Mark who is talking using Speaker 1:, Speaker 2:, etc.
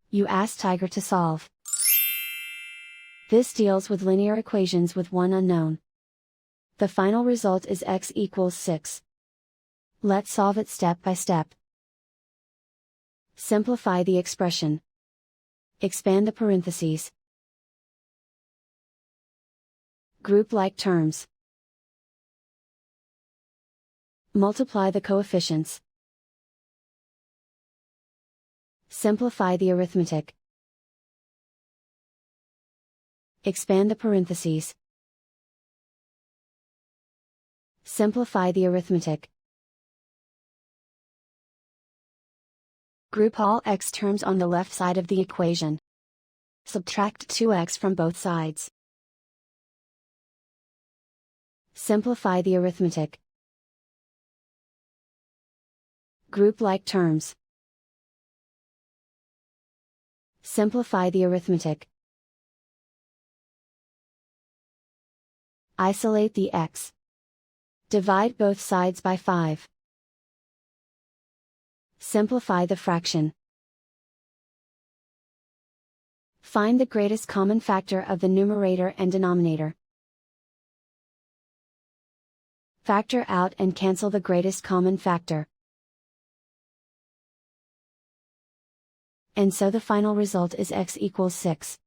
Speaker 1: You ask Tiger to solve. This deals with linear equations with one unknown. The final result is x equals 6. Let's solve it step by step. Simplify the expression. Expand the parentheses. Group like terms. Multiply the coefficients. Simplify the arithmetic. Expand the parentheses. Simplify the arithmetic. Group all x terms on the left side of the equation. Subtract 2x from both sides. Simplify the arithmetic. Group like terms. Simplify the arithmetic. Isolate the x. Divide both sides by 5. Simplify the fraction. Find the greatest common factor of the numerator and denominator. Factor out and cancel the greatest common factor. And so the final result is x equals 6.